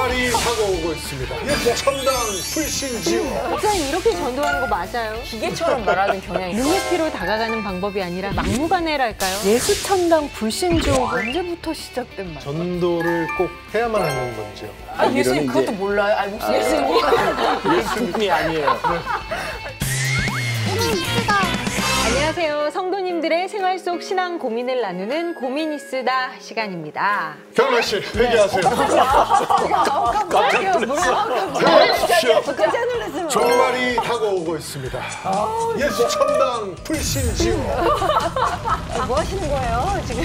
종말이 다가오고 있습니다. 예수천당 불신지요. 목사님 이렇게 전도하는 거 맞아요? 기계처럼 말하는 경향이 있어요. 눈높이로 다가가는 방법이 아니라 막무가내랄까요? 예수천당 불신조 언제부터 시작된 말? 전도를 꼭 해야만 하는 건지요. 아, 예수님 그것도 몰라요? 아니, 목사님 예수님. 예수님이 아니에요. 안녕하세요. 성도님들의 생활 속 신앙 고민을 나누는 고민이스다 시간입니다. 경란 씨, 회개하세요. 깜짝 회개하십시오. 종말이 다가오고 있습니다. 예수천당 불신지요. 뭐 하시는 거예요, 지금?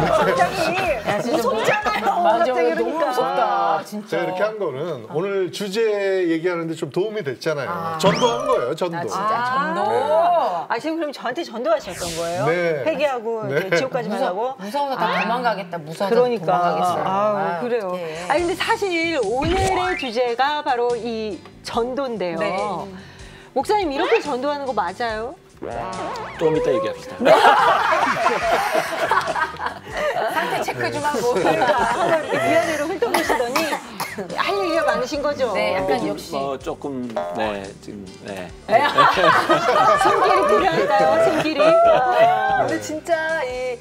갑자기. 무섭잖아요. 맞아, 갑자기 너무 그러니까. 무섭다, 진짜. 제가 이렇게 한 거는 오늘 주제 얘기하는데 좀 도움이 됐잖아요. 전도한 거예요, 전도. 진짜 전도. 아, 지금 그럼 저한테 전도하셨던 거예요? 네. 회개하고 네. 이제 지옥까지만 하고? 무서워서 다 도망가겠다. 무서워서 그러니까. 도망가겠어요. 아우, 그래요. 어떡해. 아니 근데 사실 오늘의 주제가 바로 이 전도인데요. 네. 목사님 이렇게 전도하는 거 맞아요? 좀 이따 얘기합시다. 상태 체크 좀 하고. 하나 이렇게 위아래로 훑어보시더니 할 얘기가 많으신 거죠? 네, 약간 역시. 조금 지금 손길이 필요할까요? 손길이? 근데 진짜 이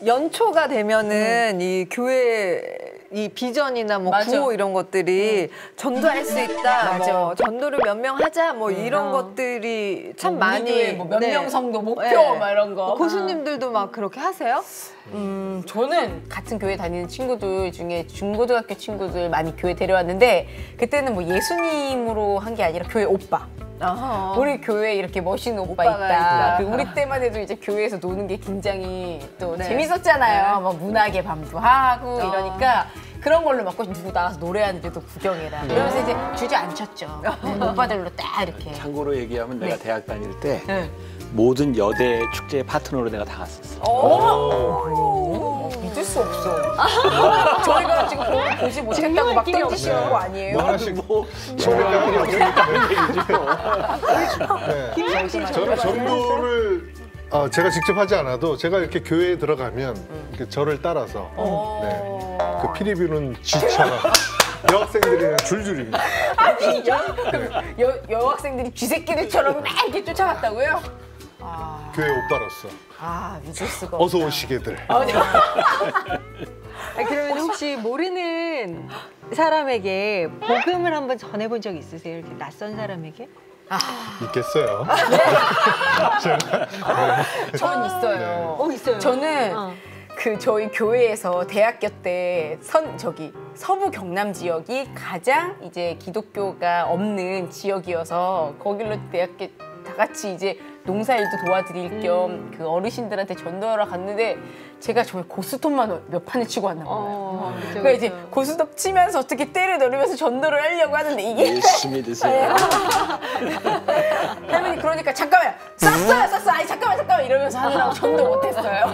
연초가 되면은 이 교회 이 비전이나 뭐 맞아. 구호 이런 것들이 전도할 수 있다, 맞아. 뭐 전도를 몇 명 하자, 뭐 이런 것들이 참 많이 뭐몇 명 성도 목표 네. 막 이런 거. 고수님들도 막 그렇게 하세요? 저는 같은 교회 다니는 친구들 중에 중고등학교 친구들 많이 교회 데려왔는데 그때는 뭐 예수님으로 한 게 아니라 교회 오빠. 어허. 우리 교회에 이렇게 멋있는 오빠 오빠가 있다. 있다. 그 우리 때만 해도 이제 교회에서 노는 게 굉장히 또 네. 재밌었잖아요. 뭐 문학의 밤도 하고 이러니까 그런 걸로 막 누구 나와서 노래하는데도 구경해라. 이러면서 이제 주저앉혔죠. 오빠들로 딱 이렇게. 참고로 얘기하면 내가 네. 대학 다닐 때 네. 모든 여대 축제 파트너로 내가 다 갔었어. 믿을 수 없어. 저희가 지금 보지 못했다고 막 던지시는 거 아니에요? 뭐 하나씩 뭐 소개까지 없으니까. 얘기지 뭐. 저는 전도를 제가 직접 하지 않아도 제가 이렇게 교회에 들어가면 이렇게 저를 따라서 그 피리 부는 쥐처럼 여학생들이 그냥 줄줄입니다. 아 진짜? 여학생들이 쥐새끼들처럼 막 이렇게 쫓아갔다고요? 교회 오빠로서 아 믿을 수가 어서 오시게들. 아니, 그러면 혹시 모르는 사람에게 복음을 한번 전해본 적 있으세요? 이렇게 낯선 사람에게? 있겠어요. 전 있어요. 있어요. 저는 그 저희 교회에서 대학교 때 서부 경남 지역이 가장 이제 기독교가 없는 지역이어서 거길로 대학교 다 같이 이제 농사일도 도와드릴 겸 그 어르신들한테 전도하러 갔는데 제가 정말 고스톱만 몇 판을 치고 왔나 봐요. 그러니까 이제 고스톱 치면서 어떻게 때를 노리면서 전도를 하려고 하는데 이게 열심히 드세요. 할머니 그러니까 잠깐만 쌌어요 아니 잠깐만 이러면서 하느라고 전도 못했어요.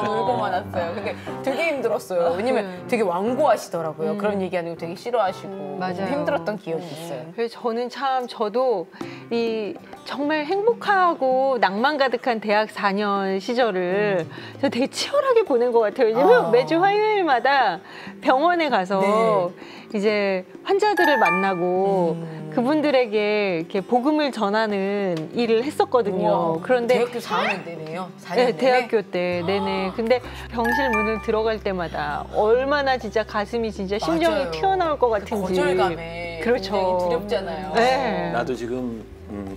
놀고만 왔어요. 근데 되게 힘들었어요. 왜냐면 되게 완고하시더라고요. 그런 얘기하는 거 되게 싫어하시고 맞아요. 힘들었던 기억이 있어요. 그래서 저는 저도 이 정말 행복하고 낭만 가득한 대학 4년 시절을 저 되게 치열하게 보낸 것 같아요. 왜냐면 매주 화요일마다 병원에 가서 이제 환자들을 만나고 그분들에게 이렇게 복음을 전하는 일을 했었거든요. 우와, 그런데 대학교 4학년 때네요. 4년 네, 내내? 대학교 때 내내. 근데 병실 문을 들어갈 때마다 얼마나 진짜 가슴이 진짜 심장이 맞아요. 튀어나올 것 그 같은지. 거절감에 그렇죠. 굉장히 두렵잖아요. 네. 나도 지금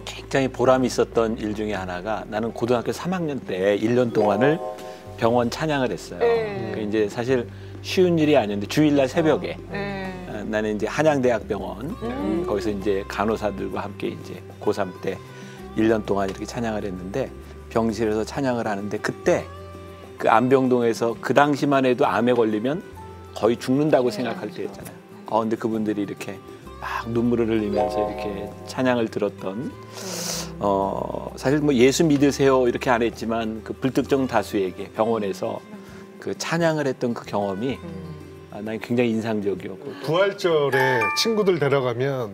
굉장히 보람이 있었던 일 중에 하나가 나는 고등학교 3학년 때 1년 동안을 병원 찬양을 했어요. 그 이제 사실 쉬운 일이 아니었는데 주일날 새벽에 나는 이제 한양대학병원 거기서 이제 간호사들과 함께 이제 고3 때 1년 동안 이렇게 찬양을 했는데 병실에서 찬양을 하는데 그때 그 안병동에서 그 당시만 해도 암에 걸리면 거의 죽는다고 생각할 때였잖아요. 근데 그분들이 이렇게 막 눈물을 흘리면서 이렇게 찬양을 들었던 사실 뭐 예수 믿으세요 이렇게 안 했지만 그 불특정 다수에게 병원에서 그 찬양을 했던 그 경험이 난 굉장히 인상적이었고 부활절에 친구들 데려가면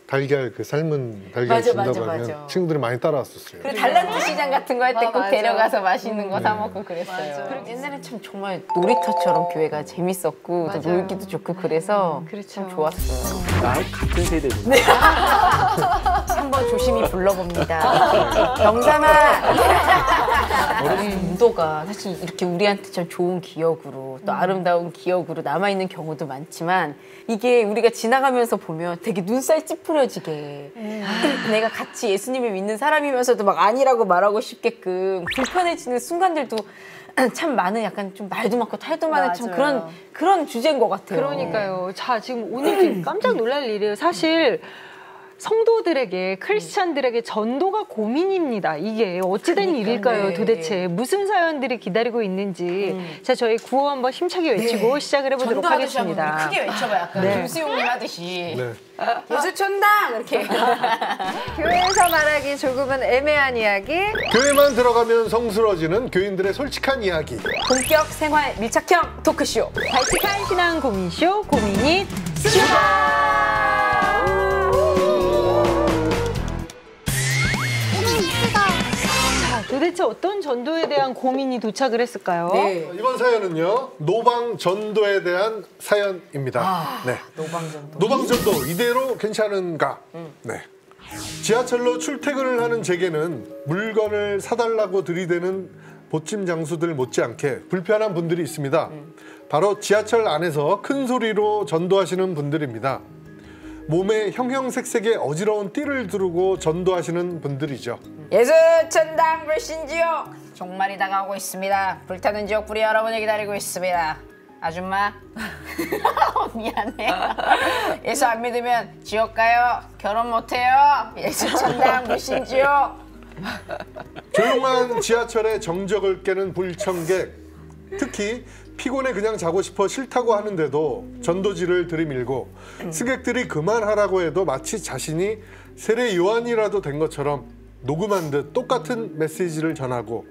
달걀 그 삶은 달걀 맞아, 준다고 맞아, 하면 맞아. 친구들이 많이 따라왔었어요. 그리고 달란트 시장 같은 거 할 때 꼭 맞아. 데려가서 맛있는 거 사 먹고 그랬어요. 맞아. 옛날에 참 정말 놀이터처럼 교회가 재밌었고 또 맞아요. 놀기도 좋고 그래서 그렇죠. 참 좋았어요. 나랑 같은 세대구나. 한번 조심히 불러봅니다. 병삼아. 인도가 사실 이렇게 우리한테 참 좋은 기억으로 또 아름다운 기억으로 남아있는 경우도 많지만 이게 우리가 지나가면서 보면 되게 눈살 찌푸려지게 내가 같이 예수님을 믿는 사람이면서도 막 아니라고 말하고 싶게끔 불편해지는 순간들도 참 많은 약간 좀 말도 많고 탈도 많은 참 맞아요. 그런 주제인 것 같아요. 그러니까요. 자, 지금 오늘 되게 깜짝 놀랄 일이에요. 사실 성도들에게, 크리스찬들에게 전도가 고민입니다. 이게 어찌된 그러니까요. 일일까요, 네. 도대체. 무슨 사연들이 기다리고 있는지. 자, 저희 구호 한번 힘차게 외치고 시작을 해보도록 전도하듯이 한번 하겠습니다. 크게 외쳐봐. 약간 네. 김수용님 하듯이. 네. 예수 천당! 이렇게. 교회에서 말하기 조금은 애매한 이야기. 교회만 들어가면 성스러워지는 교인들의 솔직한 이야기. 본격 생활 밀착형 토크쇼. 발칙한 신앙 고민쇼, 고민이 도대체 어떤 전도에 대한 고민이 도착을 했을까요? 네. 이번 사연은요, 노방 전도에 대한 사연입니다. 네. 노방전도. 노방 전도 이대로 괜찮은가? 네. 지하철로 출퇴근을 하는 제게는 물건을 사달라고 들이대는 보찜 장수들 못지않게 불편한 분들이 있습니다. 바로 지하철 안에서 큰 소리로 전도하시는 분들입니다. 몸에 형형색색의 어지러운 띠를 두르고 전도하시는 분들이죠. 예수 천당 불신지옥. 종말이 다가오고 있습니다. 불타는 지옥불이 여러분을 기다리고 있습니다. 아줌마. 미안해. 예수 안 믿으면 지옥 가요. 결혼 못해요. 예수 천당 불신지옥. 조용한 지하철의 정적을 깨는 불청객. 특히 피곤해 그냥 자고 싶어 싫다고 하는데도 전도지를 들이밀고 승객들이 그만하라고 해도 마치 자신이 세례 요한이라도 된 것처럼 녹음한 듯 똑같은 메시지를 전하고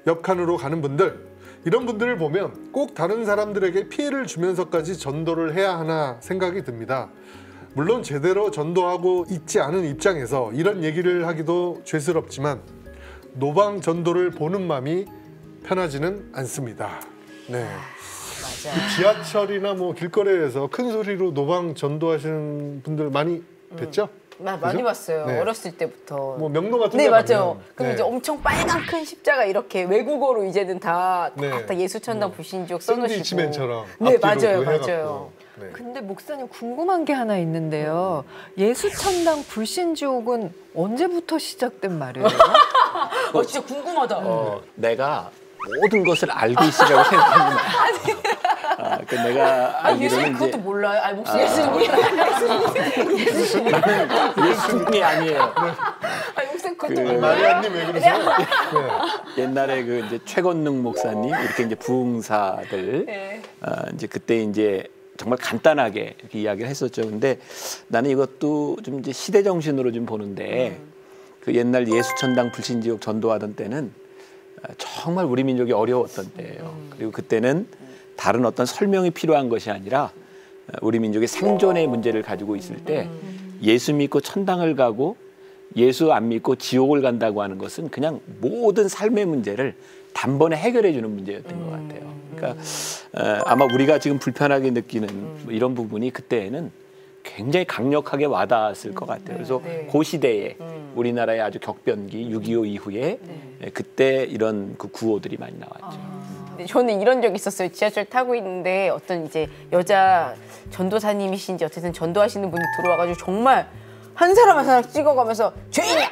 옆칸으로 가는 분들, 이런 분들을 보면 꼭 다른 사람들에게 피해를 주면서까지 전도를 해야 하나 생각이 듭니다. 물론 제대로 전도하고 있지 않은 입장에서 이런 얘기를 하기도 죄스럽지만 노방 전도를 보는 마음이 편하지는 않습니다. 네. 그 지하철이나 뭐 길거리에서 큰 소리로 노방 전도하시는 분들 많이 뵀죠? 많이 그죠? 봤어요. 네. 어렸을 때부터. 뭐 명동 같은 네, 데 맞아요. 가면, 그럼 네. 이제 엄청 빨간 큰 십자가 이렇게 외국어로 이제는 다 네. 예수 천당 불신지옥 써놓으시고. 샌드위치맨처럼 네, 앞뒤로 맞아요, 그 해갖고. 맞아요. 네. 근데 목사님 궁금한 게 하나 있는데요. 예수천당 불신지옥은 언제부터 시작된 말이에요? 진짜 궁금하다. 내가 모든 것을 알고 있으라고 생각합니다. 그 내가 예수님 알기로는 그것도 이제 몰라요? 아니, 목사 예수님. 예수님이 아니에요. 아니, 목사 그것도 그 몰라요? 마리아님 왜 그러세요? 네. 옛날에 그 이제 최건능 목사님 이렇게 이제 부흥사들 네. 이제 그때 이제 정말 간단하게 이렇게 이야기를 했었죠. 근데 나는 이것도 좀 이제 시대 정신으로 좀 보는데 그 옛날 예수천당 불신지옥 전도하던 때는 정말 우리 민족이 어려웠던 때예요. 그리고 그때는 다른 어떤 설명이 필요한 것이 아니라 우리 민족의 생존의 문제를 가지고 있을 때 예수 믿고 천당을 가고 예수 안 믿고 지옥을 간다고 하는 것은 그냥 모든 삶의 문제를 단번에 해결해 주는 문제였던 것 같아요. 그러니까 아마 우리가 지금 불편하게 느끼는 뭐 이런 부분이 그때에는 굉장히 강력하게 와닿았을 것 같아요. 그래서 네. 그 시대에 우리나라의 아주 격변기 6.25 이후에 그때 이런 그 구호들이 많이 나왔죠. 근데 저는 이런 적이 있었어요. 지하철 타고 있는데 어떤 이제 여자 전도사님이신지 어쨌든 전도하시는 분이 들어와가지고 정말 한 사람 한 사람 찍어가면서 죄인이야!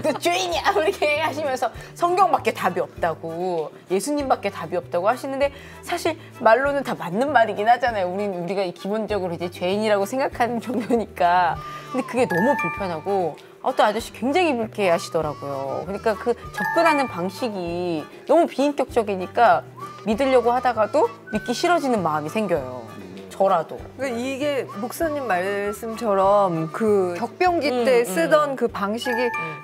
너 죄인이야! 이렇게 하시면서 성경밖에 답이 없다고, 예수님밖에 답이 없다고 하시는데 사실 말로는 다 맞는 말이긴 하잖아요. 우리가 기본적으로 이제 죄인이라고 생각하는 정도니까. 근데 그게 너무 불편하고 어떤 아저씨 굉장히 불쾌하시더라고요. 그러니까 그 접근하는 방식이 너무 비인격적이니까 믿으려고 하다가도 믿기 싫어지는 마음이 생겨요. 저라도. 그러니까 이게 목사님 말씀처럼 그 격변기 때 쓰던 그 방식이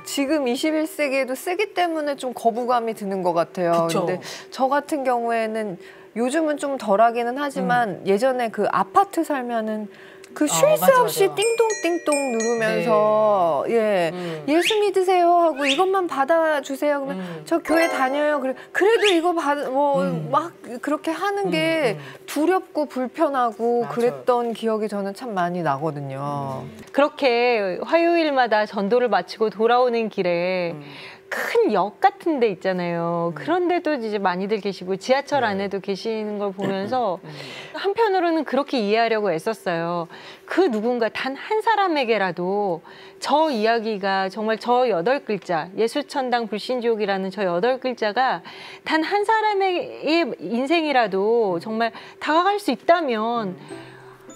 지금 21세기에도 쓰기 때문에 좀 거부감이 드는 것 같아요. 그쵸. 근데 저 같은 경우에는 요즘은 좀 덜하기는 하지만 예전에 그 아파트 살면은 그 쉴 새 맞아, 없이 맞아. 띵동띵동 누르면서 예수 믿으세요 하고 이것만 받아주세요. 그러면 저 교회 다녀요. 그래도 이거 막 그렇게 하는 게 두렵고 불편하고 맞아요. 그랬던 기억이 저는 참 많이 나거든요. 그렇게 화요일마다 전도를 마치고 돌아오는 길에 큰 역 같은 데 있잖아요. 그런데도 이제 많이들 계시고 지하철 안에도 계시는 걸 보면서 한편으로는 그렇게 이해하려고 애썼어요. 그 누군가 단 한 사람에게라도 저 이야기가 정말 저 8글자, 예수천당 불신지옥이라는 저 8글자가 단 한 사람의 인생이라도 정말 다가갈 수 있다면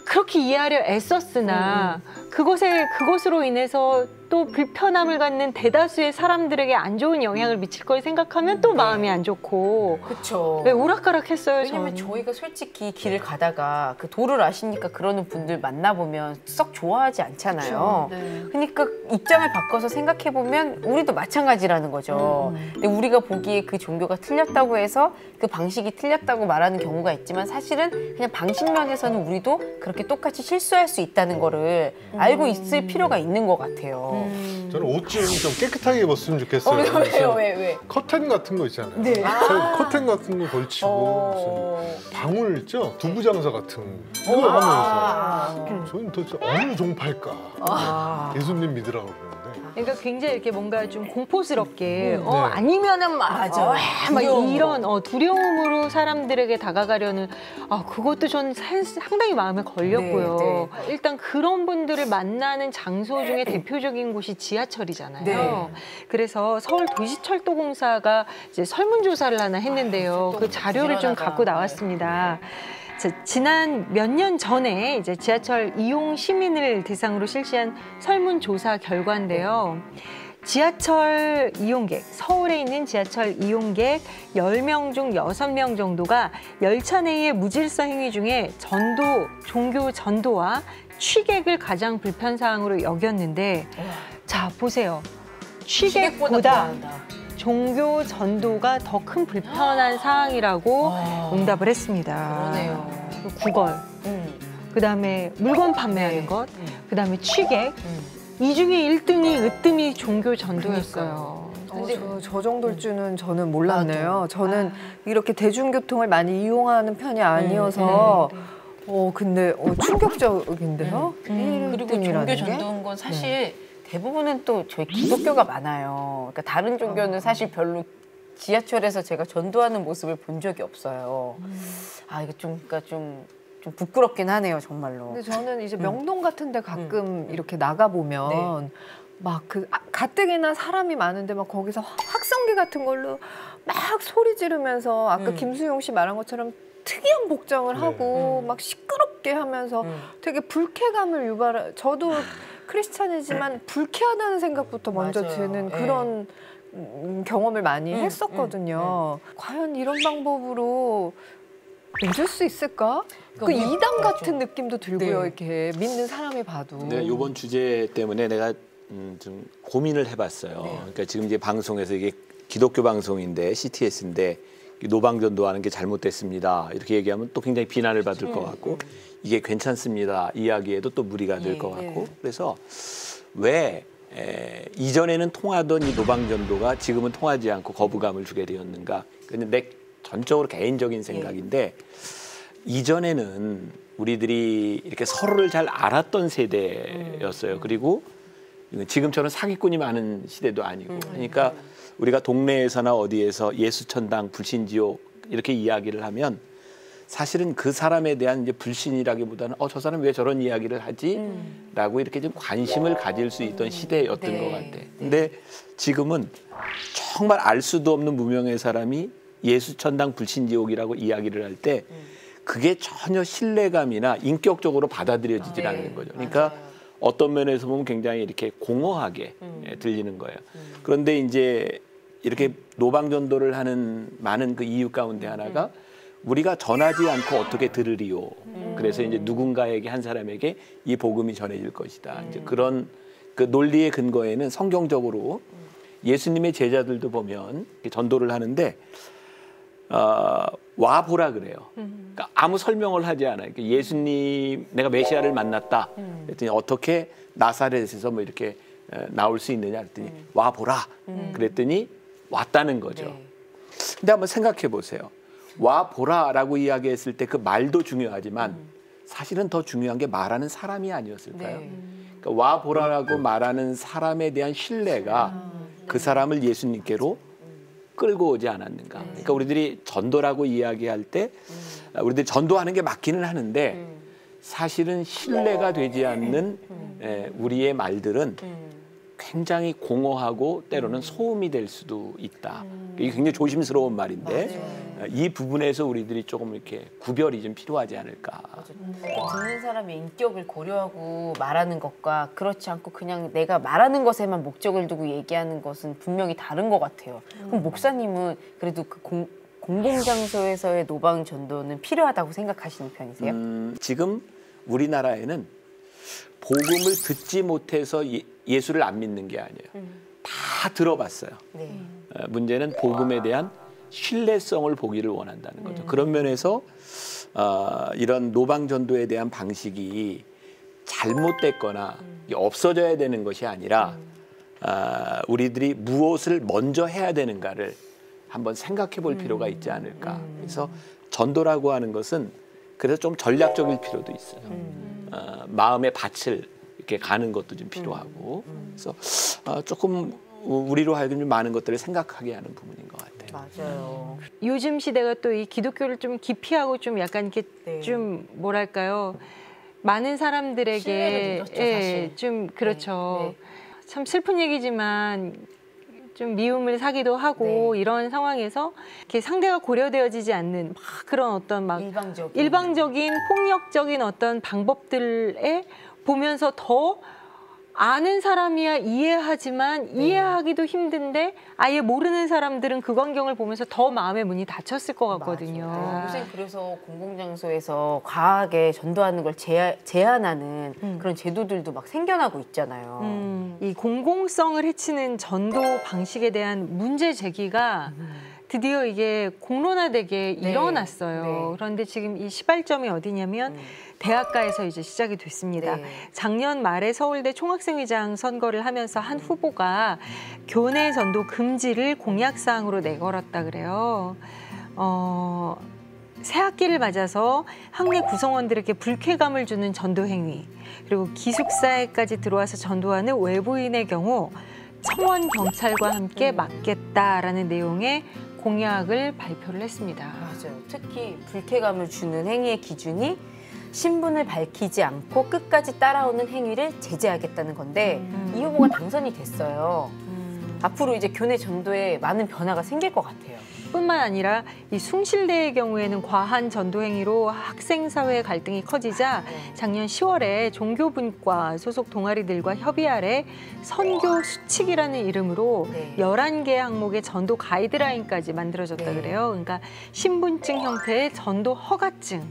그렇게 이해하려 애썼으나 그것으로 인해서 또 불편함을 갖는 대다수의 사람들에게 안 좋은 영향을 미칠 걸 생각하면 또 마음이 안 좋고 그렇죠. 왜 오락가락했어요. 왜냐면 저는. 저희가 솔직히 길을 가다가 그 도를 아시니까 그러는 분들 만나보면 썩 좋아하지 않잖아요. 그러니까 입장을 바꿔서 생각해보면 우리도 마찬가지라는 거죠. 근데 우리가 보기에 그 종교가 틀렸다고 해서 그 방식이 틀렸다고 말하는 경우가 있지만 사실은 그냥 방식면에서는 우리도 그렇게 똑같이 실수할 수 있다는 거를 알고 있을 필요가 있는 것 같아요. 저는 옷 좀 깨끗하게 입었으면 좋겠어요. 왜? 커튼 같은 거 있잖아요. 네. 커튼 같은 거 걸치고 무슨 방울 있죠? 두부 장사 같은 그거 하면서 저희는 도대체 어느 종파일까? 예수님 믿으라고 그러는데. 그러니까 굉장히 이렇게 뭔가 좀 공포스럽게 아니면은 막, 맞아. 막 이런 두려움으로 사람들에게 다가가려는 그것도 저는 상당히 마음에 걸렸고요. 네. 일단 그런 분들을 만나는 장소 중에 대표적인 곳이 지하철이잖아요. 네. 그래서 서울도시철도공사가 이제 설문조사를 하나 했는데요. 그 자료를 좀 부지런하다. 갖고 나왔습니다. 지난 몇 년 전에 이제 지하철 이용 시민을 대상으로 실시한 설문조사 결과인데요. 지하철 이용객, 서울에 있는 지하철 이용객 10명 중 6명 정도가 열차 내의 무질서 행위 중에 종교 전도와 취객을 가장 불편사항으로 여겼는데 자, 보세요. 취객보다 종교 전도가 더 큰 불편한 사항이라고 응답을 했습니다. 그러네요. 구걸, 그다음에 물건 판매하는 것, 그다음에 취객. 이 중에 1등이 으뜸이 종교 전도였어요. 저 정도일 줄은 저는 몰랐네요. 저는 이렇게 대중교통을 많이 이용하는 편이 아니어서 근데 충격적인데요. 그리고 종교 전도인 건 사실 대부분은 또 저희 기독교가 많아요. 그러니까 다른 종교는 사실 별로 지하철에서 제가 전도하는 모습을 본 적이 없어요. 이거 그러니까 좀 부끄럽긴 하네요, 정말로. 근데 저는 이제 명동 같은 데 가끔 이렇게 나가보면 막 가뜩이나 사람이 많은데 막 거기서 확성기 같은 걸로 막 소리 지르면서 아까 김수용 씨 말한 것처럼 특이한 복장을 하고 막 시끄럽게 하면서 되게 불쾌감을 저도 크리스찬이지만 불쾌하다는 생각부터 먼저 맞아요. 드는 그런 경험을 많이 했었거든요. 과연 이런 방법으로 믿을 수 있을까? 그 이단 같은 느낌도 들고요. 이렇게 믿는 사람이 봐도. 내가 이번 주제 때문에 내가 좀 고민을 해봤어요. 그러니까 지금 이제 방송에서 이게 기독교 방송인데 CTS인데 노방전도하는 게 잘못됐습니다. 이렇게 얘기하면 또 굉장히 비난을 받을 것 같고 이게 괜찮습니다. 이야기에도 또 무리가 될 것 같고 그래서 왜 이전에는 통하던 이 노방전도가 지금은 통하지 않고 거부감을 주게 되었는가? 그냥 내 전적으로 개인적인 생각인데 이전에는 우리들이 이렇게 서로를 잘 알았던 세대였어요. 그리고 지금처럼 사기꾼이 많은 시대도 아니고 그러니까 우리가 동네에서나 어디에서 예수천당 불신지옥 이렇게 이야기를 하면 사실은 그 사람에 대한 이제 불신이라기보다는 저 사람 왜 저런 이야기를 하지? 라고 이렇게 좀 관심을 가질 수 있던 시대였던 것 같아. 근데 지금은 정말 알 수도 없는 무명의 사람이 예수천당 불신지옥이라고 이야기를 할 때 그게 전혀 신뢰감이나 인격적으로 받아들여지질 않는 거죠. 그러니까 어떤 면에서 보면 굉장히 이렇게 공허하게 들리는 거예요. 그런데 이제 이렇게 노방전도를 하는 많은 그 이유 가운데 하나가 우리가 전하지 않고 어떻게 들으리요. 그래서 이제 누군가에게 한 사람에게 이 복음이 전해질 것이다. 이제 그런 그 논리의 근거에는 성경적으로 예수님의 제자들도 보면 전도를 하는데 와 보라 그래요. 그러니까 아무 설명을 하지 않아요. 그러니까 예수님, 내가 메시아를 만났다. 그랬더니 어떻게 나사렛에서 뭐 이렇게 나올 수 있느냐 그랬더니 와 보라. 그랬더니 왔다는 거죠. 네. 근데 한번 생각해 보세요. 와 보라라고 이야기했을 때 그 말도 중요하지만 사실은 더 중요한 게 말하는 사람이 아니었을까요? 네. 그러니까 와 보라라고 말하는 사람에 대한 신뢰가 그 사람을 예수님께로 끌고 오지 않았는가. 그러니까 우리들이 전도라고 이야기할 때 우리들이 전도하는 게 맞기는 하는데 사실은 신뢰가 되지 않는 우리의 말들은 굉장히 공허하고 때로는 소음이 될 수도 있다. 이게 굉장히 조심스러운 말인데 이 부분에서 우리들이 조금 이렇게 구별이 좀 필요하지 않을까. 듣는 사람의 인격을 고려하고 말하는 것과 그렇지 않고 그냥 내가 말하는 것에만 목적을 두고 얘기하는 것은 분명히 다른 것 같아요. 그럼 목사님은 그래도 그 공공장소에서의 노방 전도는 필요하다고 생각하시는 편이세요? 지금 우리나라에는 복음을 듣지 못해서 예수를 안 믿는 게 아니에요. 다 들어봤어요. 네. 문제는 복음에 대한 신뢰성을 보기를 원한다는 거죠. 그런 면에서 이런 노방전도에 대한 방식이 잘못됐거나 없어져야 되는 것이 아니라 우리들이 무엇을 먼저 해야 되는가를 한번 생각해 볼 필요가 있지 않을까. 그래서 전도라고 하는 것은 그래서 좀 전략적일 필요도 있어요. 마음의 밭을 이렇게 가는 것도 좀 필요하고 그래서 조금 우리로 하여금 좀 많은 것들을 생각하게 하는 부분인 것 같아요. 맞아요. 요즘 시대가 또 이 기독교를 좀 기피하고 좀 약간 이렇게 네. 좀 뭐랄까요, 많은 사람들에게 신뢰를 잃었죠, 사실. 좀 그렇죠. 네. 참 슬픈 얘기지만 좀 미움을 사기도 하고 네. 이런 상황에서 이렇게 상대가 고려되어지지 않는 막 그런 어떤 막 일방적인 폭력적인 어떤 방법들에 보면서 더 아는 사람이야 이해하지만 이해하기도 힘든데 아예 모르는 사람들은 그 광경을 보면서 더 마음의 문이 닫혔을 것 같거든요. 요새 그래서 공공장소에서 과하게 전도하는 걸 제한하는 그런 제도들도 막 생겨나고 있잖아요. 이 공공성을 해치는 전도 방식에 대한 문제 제기가 드디어 이게 공론화되게 일어났어요. 네. 그런데 지금 이 시발점이 어디냐면 대학가에서 이제 시작이 됐습니다. 네. 작년 말에 서울대 총학생회장 선거를 하면서 한 후보가 교내 전도 금지를 공약사항으로 내걸었다 그래요. 새 학기를 맞아서 학내 구성원들에게 불쾌감을 주는 전도 행위, 그리고 기숙사에까지 들어와서 전도하는 외부인의 경우 청원 경찰과 함께 막겠다라는 내용의 공약을 발표를 했습니다. 맞아요. 특히 불쾌감을 주는 행위의 기준이 신분을 밝히지 않고 끝까지 따라오는 행위를 제재하겠다는 건데 이 후보가 당선이 됐어요. 앞으로 이제 교내 전도에 많은 변화가 생길 것 같아요. 뿐만 아니라 이 숭실대의 경우에는 과한 전도 행위로 학생 사회 갈등이 커지자 작년 10월에 종교분과 소속 동아리들과 협의 아래 선교 수칙이라는 이름으로 11개 항목의 전도 가이드라인까지 만들어졌다 그래요. 그러니까 신분증 형태의 전도 허가증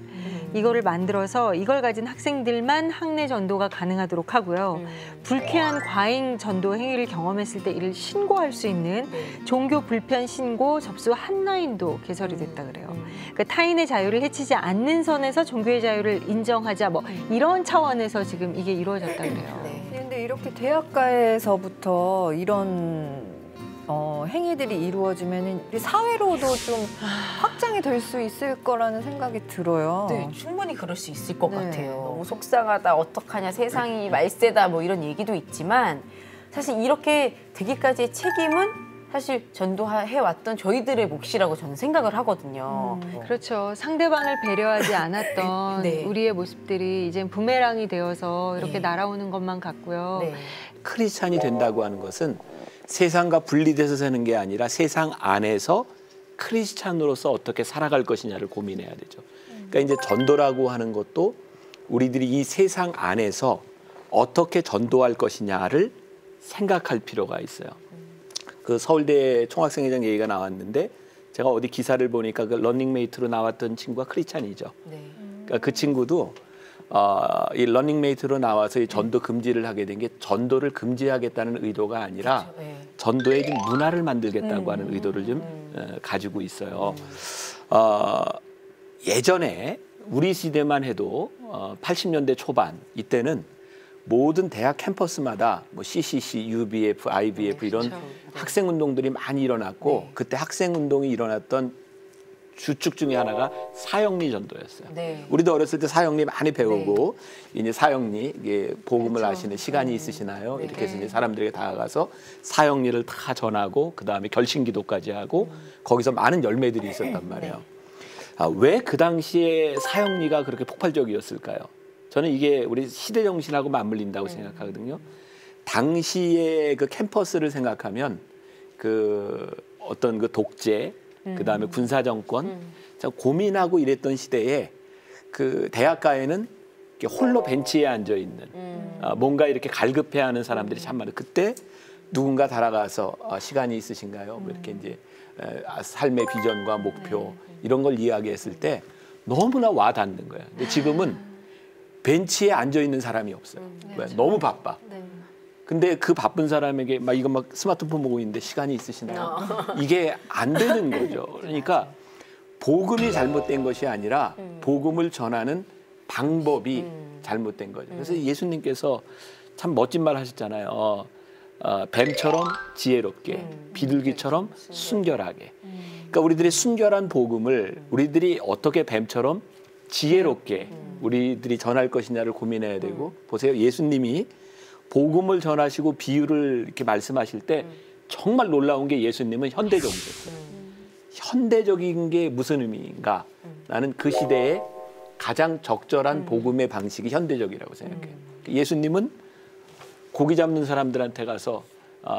이거를 만들어서 이걸 가진 학생들만 학내 전도가 가능하도록 하고요. 불쾌한 과잉 전도 행위를 경험했을 때 이를 신고할 수 있는 종교 불편 신고 접수 한라인도 개설이 됐다 그래요. 그러니까 타인의 자유를 해치지 않는 선에서 종교의 자유를 인정하자 뭐 이런 차원에서 지금 이게 이루어졌다 그래요. 그런데 이렇게 대학가에서부터 이런 행위들이 이루어지면 사회로도 좀 확장이 될 수 있을 거라는 생각이 들어요. 네, 충분히 그럴 수 있을 것 네. 같아요. 너무 속상하다, 어떡하냐, 세상이 말세다 뭐 이런 얘기도 있지만 사실 이렇게 되기까지의 책임은 사실 전도해왔던 저희들의 몫이라고 저는 생각을 하거든요. 그렇죠. 상대방을 배려하지 않았던 네. 우리의 모습들이 이제 부메랑이 되어서 이렇게 날아오는 것만 같고요. 네. 크리스찬이 된다고 하는 것은 세상과 분리돼서 사는 게 아니라 세상 안에서 크리스찬으로서 어떻게 살아갈 것이냐를 고민해야 되죠. 그러니까 이제 전도라고 하는 것도 우리들이 이 세상 안에서 어떻게 전도할 것이냐를 생각할 필요가 있어요. 그 서울대 총학생회장 얘기가 나왔는데 제가 어디 기사를 보니까 그 러닝메이트로 나왔던 친구가 크리스찬이죠. 네. 그러니까 그 친구도 이 러닝메이트로 나와서 이 전도 금지를 하게 된 게 전도를 금지하겠다는 의도가 아니라 그렇죠. 네. 전도의 좀 문화를 만들겠다고 하는 의도를 좀 가지고 있어요. 예전에 우리 시대만 해도 80년대 초반 이때는 모든 대학 캠퍼스마다 뭐 CCC, UBF, IBF 이런 학생 운동들이 많이 일어났고 그때 학생 운동이 일어났던 주축 중에 하나가 사형리 전도였어요. 우리도 어렸을 때 사형리 많이 배우고 이제 사형리 이게 복음을 아시는 시간이 있으시나요? 이렇게 해서 이제 사람들에게 다가가서 사형리를 다 전하고 그 다음에 결신기도까지 하고 거기서 많은 열매들이 있었단 말이에요. 왜 그 당시에 사형리가 그렇게 폭발적이었을까요? 저는 이게 우리 시대 정신하고 맞물린다고 생각하거든요. 당시의 그 캠퍼스를 생각하면 그 어떤 그 독재, 그 다음에 군사 정권, 고민하고 이랬던 시대에 그 대학가에는 이렇게 홀로 벤치에 앉아 있는 뭔가 이렇게 갈급해하는 사람들이 참 많아요. 그때 누군가 달아가서 시간이 있으신가요? 뭐 이렇게 이제 삶의 비전과 목표 이런 걸 이야기했을 때 너무나 와닿는 거예요. 근데 지금은 벤치에 앉아 있는 사람이 없어요. 왜? 너무 바빠. 근데 그 바쁜 사람에게 막 이거 막 스마트폰 보고 있는데 시간이 있으시나요? 이게 안 되는 거죠. 그러니까 복음이 잘못된 것이 아니라 복음을 전하는 방법이 잘못된 거죠. 그래서 예수님께서 참 멋진 말 하셨잖아요. 뱀처럼 지혜롭게, 비둘기처럼 순결하게. 그러니까 우리들이 순결한 복음을 우리들이 어떻게 뱀처럼 지혜롭게 우리들이 전할 것이냐를 고민해야 되고 보세요. 예수님이 복음을 전하시고 비유를 이렇게 말씀하실 때 정말 놀라운 게 예수님은 현대적이셨어요. 현대적인 게 무슨 의미인가? 나는 그 시대에 가장 적절한 복음의 방식이 현대적이라고 생각해요. 예수님은 고기 잡는 사람들한테 가서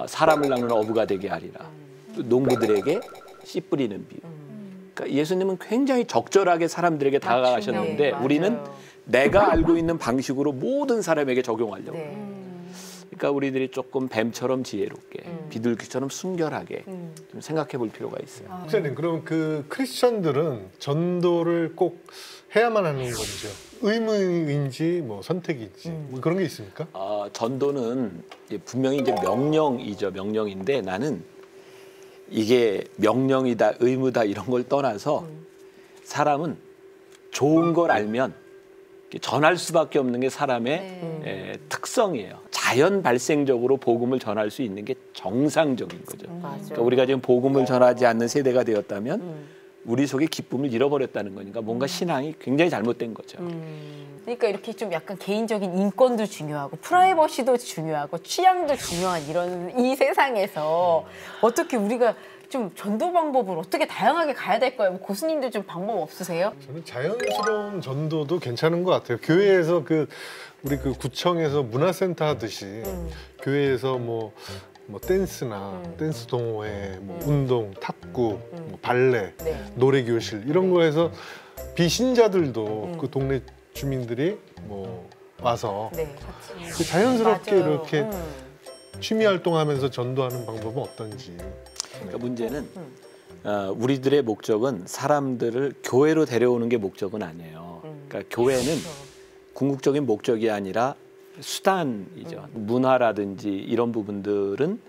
사람을 낚는 어부가 되게 하리라. 농부들에게 씨 뿌리는 비유. 그러니까 예수님은 굉장히 적절하게 사람들에게 다가가셨는데 우리는 내가 알고 있는 방식으로 모든 사람에게 적용하려고. 그러니까 우리들이 조금 뱀처럼 지혜롭게, 비둘기처럼 순결하게 좀 생각해 볼 필요가 있어요. 목사님, 그럼 그 크리스천들은 전도를 꼭 해야만 하는 건지요? 의무인지 뭐 선택인지 뭐 그런 게 있습니까? 전도는 분명히 이제 명령이죠. 명령인데 나는 이게 명령이다, 의무다 이런 걸 떠나서 사람은 좋은 걸 알면 전할 수밖에 없는 게 사람의 특성이에요. 자연 발생적으로 복음을 전할 수 있는 게 정상적인 거죠. 그러니까 우리가 지금 복음을 전하지 않는 세대가 되었다면 우리 속에 기쁨을 잃어버렸다는 거니까 뭔가 신앙이 굉장히 잘못된 거죠. 그러니까 이렇게 좀 약간 개인적인 인권도 중요하고 프라이버시도 중요하고 취향도 중요한 이런 이 세상에서 어떻게 우리가 좀 전도 방법을 어떻게 다양하게 가야 될까요? 뭐 고수님도 좀 방법 없으세요? 저는 자연스러운 전도도 괜찮은 것 같아요. 교회에서 우리 그 구청에서 문화센터 하듯이 교회에서 뭐 댄스나 댄스 동호회, 뭐 운동, 탁구, 뭐 발레, 노래 교실 이런 거에서 비신자들도 그 동네 주민들이 뭐 와서 그 자연스럽게 맞아요. 이렇게 취미 활동하면서 전도하는 방법은 어떤지. 그러니까 문제는 우리들의 목적은 사람들을 교회로 데려오는 게 목적은 아니에요. 그러니까 교회는 궁극적인 목적이 아니라 수단이죠. 문화라든지 이런 부분들은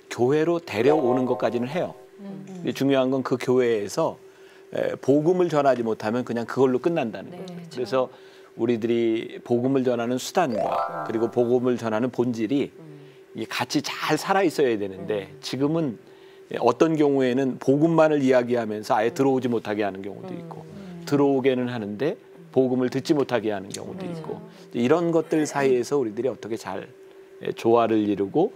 교회로 데려오는 것까지는 해요. 중요한 건 그 교회에서 복음을 전하지 못하면 그냥 그걸로 끝난다는 거예요. 그래서 우리들이 복음을 전하는 수단과 그리고 복음을 전하는 본질이 같이 잘 살아 있어야 되는데 지금은 어떤 경우에는 복음만을 이야기하면서 아예 들어오지 못하게 하는 경우도 있고 들어오게는 하는데 복음을 듣지 못하게 하는 경우도 있고 이런 것들 사이에서 우리들이 어떻게 잘 조화를 이루고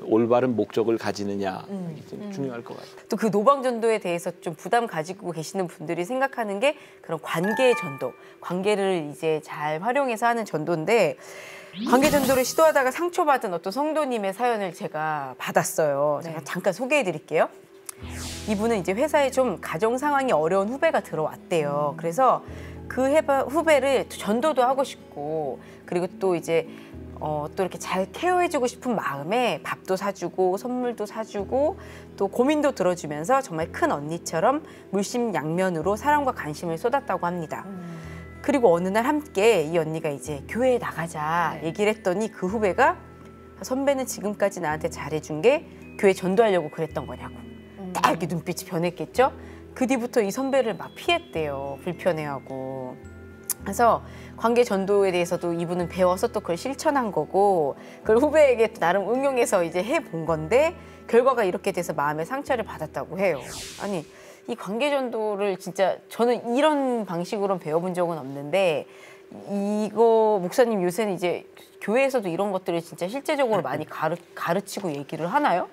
올바른 목적을 가지느냐 이게 중요할 것 같아요. 또 그 노방전도에 대해서 좀 부담 가지고 계시는 분들이 생각하는 게 그런 관계 전도, 관계를 이제 잘 활용해서 하는 전도인데 관계 전도를 시도하다가 상처받은 어떤 성도님의 사연을 제가 받았어요. 제가 잠깐 소개해 드릴게요. 이분은 이제 회사에 좀 가정 상황이 어려운 후배가 들어왔대요. 그래서 그 후배를 전도도 하고 싶고 그리고 또 이제 또 이렇게 잘 케어해주고 싶은 마음에 밥도 사주고 선물도 사주고 또 고민도 들어주면서 정말 큰 언니처럼 물심양면으로 사랑과 관심을 쏟았다고 합니다. 그리고 어느 날 함께 이 언니가 이제 교회에 나가자 얘기를 했더니 그 후배가 선배는 지금까지 나한테 잘해준 게 교회 전도하려고 그랬던 거냐고 딱 이렇게 눈빛이 변했겠죠. 그 뒤부터 이 선배를 막 피했대요. 불편해하고. 그래서 관계 전도에 대해서도 이분은 배워서 또 그걸 실천한 거고 그걸 후배에게 나름 응용해서 이제 해본 건데 결과가 이렇게 돼서 마음의 상처를 받았다고 해요. 아니 이 관계 전도를 진짜 저는 이런 방식으로 배워본 적은 없는데 이거 목사님 요새는 이제 교회에서도 이런 것들을 진짜 실제적으로 많이 가르치고 얘기를 하나요?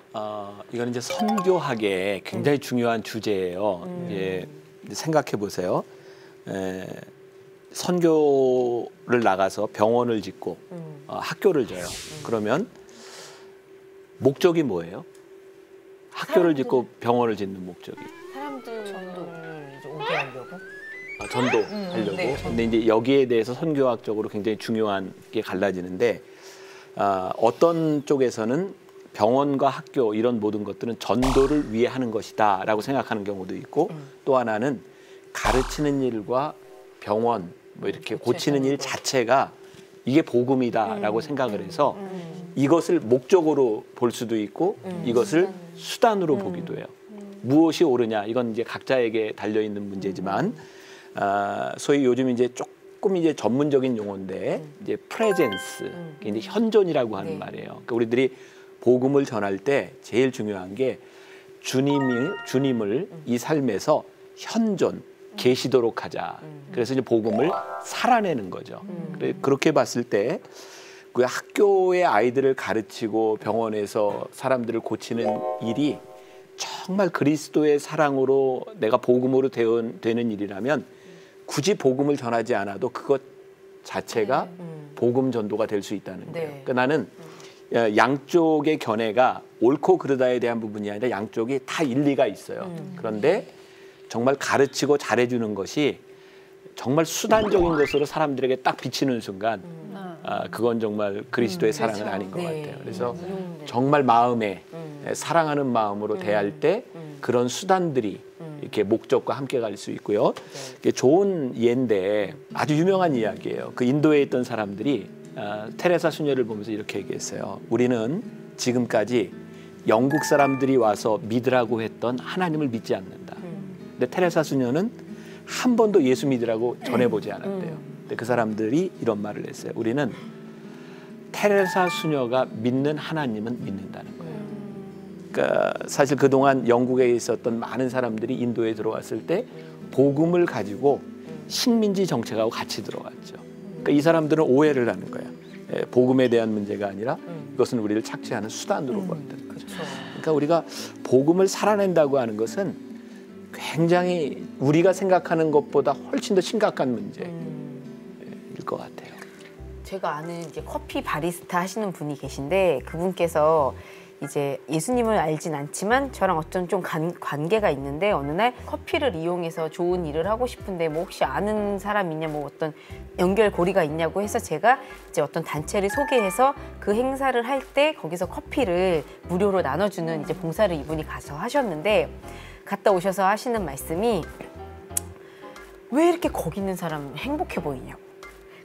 이거는 이제 선교학의 굉장히 중요한 주제예요. 예, 생각해 보세요. 선교를 나가서 병원을 짓고 학교를 져요. 그러면 목적이 뭐예요? 학교를 짓고 병원을 짓는 목적이 사람들 전도를 이제 오게 하려고. 전도하려고. 네. 근데 이제 여기에 대해서 선교학적으로 굉장히 중요한 게 갈라지는데 어떤 쪽에서는 병원과 학교 이런 모든 것들은 전도를 위해 하는 것이다라고 생각하는 경우도 있고 또 하나는 가르치는 일과 병원 뭐 이렇게 고치는 일 자체가 이게 복음이다라고 생각을 해서 이것을 목적으로 볼 수도 있고 이것을 수단으로 보기도 해요. 무엇이 옳으냐 이건 이제 각자에게 달려 있는 문제지만 소위 요즘 이제 조금 이제 전문적인 용어인데 이제 프레젠스 이제 현존이라고 하는 말이에요. 그러니까 우리들이 복음을 전할 때 제일 중요한 게 주님을 이 삶에서 현존 계시도록 하자. 그래서 이제 복음을 살아내는 거죠. 그렇게 봤을 때 그 학교의 아이들을 가르치고 병원에서 사람들을 고치는 일이 정말 그리스도의 사랑으로 내가 복음으로 되는 일이라면 굳이 복음을 전하지 않아도 그것 자체가 복음 전도가 될 수 있다는 거예요. 그러니까 나는 양쪽의 견해가 옳고 그르다에 대한 부분이 아니라 양쪽이 다 일리가 있어요. 그런데 정말 가르치고 잘해주는 것이 정말 수단적인 것으로 사람들에게 딱 비치는 순간 그건 정말 그리스도의 사랑은 아닌 것 같아요. 그래서 정말 마음에 사랑하는 마음으로 대할 때 그런 수단들이 이렇게 목적과 함께 갈 수 있고요. 이게 좋은 예인데 아주 유명한 이야기예요. 그 인도에 있던 사람들이 테레사 수녀를 보면서 이렇게 얘기했어요. 우리는 지금까지 영국 사람들이 와서 믿으라고 했던 하나님을 믿지 않는다. 근데 테레사 수녀는 한 번도 예수 믿으라고 전해보지 않았대요. 근데 그 사람들이 이런 말을 했어요. 우리는 테레사 수녀가 믿는 하나님은 믿는다는 거예요. 그러니까 사실 그동안 영국에 있었던 많은 사람들이 인도에 들어왔을 때 복음을 가지고 식민지 정책하고 같이 들어왔죠. 그러니까 이 사람들은 오해를 하는 거예요. 복음에 대한 문제가 아니라 이것은 우리를 착취하는 수단으로 보았다는 거죠. 그러니까 우리가 복음을 살아낸다고 하는 것은 굉장히 우리가 생각하는 것보다 훨씬 더 심각한 문제일 것 같아요. 제가 아는 이제 커피 바리스타 하시는 분이 계신데 그분께서 이제 예수님을 알진 않지만 저랑 어떤 좀 관계가 있는데 어느 날 커피를 이용해서 좋은 일을 하고 싶은데 뭐 혹시 아는 사람 있냐 뭐 어떤 연결고리가 있냐고 해서 제가 이제 어떤 단체를 소개해서 그 행사를 할 때 거기서 커피를 무료로 나눠주는 이제 봉사를 이분이 가서 하셨는데 갔다 오셔서 하시는 말씀이 왜 이렇게 거기 있는 사람 행복해 보이냐고.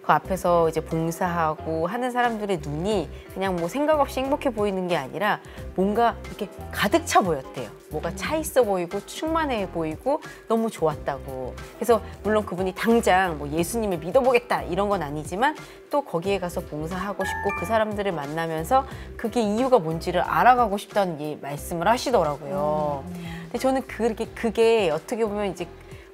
그 앞에서 이제 봉사하고 하는 사람들의 눈이 그냥 뭐 생각 없이 행복해 보이는 게 아니라 뭔가 이렇게 가득 차 보였대요. 뭐가 차 있어 보이고 충만해 보이고 너무 좋았다고. 그래서 물론 그분이 당장 뭐 예수님을 믿어보겠다 이런 건 아니지만 또 거기에 가서 봉사하고 싶고 그 사람들을 만나면서 그게 이유가 뭔지를 알아가고 싶다는 말씀을 하시더라고요. 근데 저는 그게 어떻게 보면 이제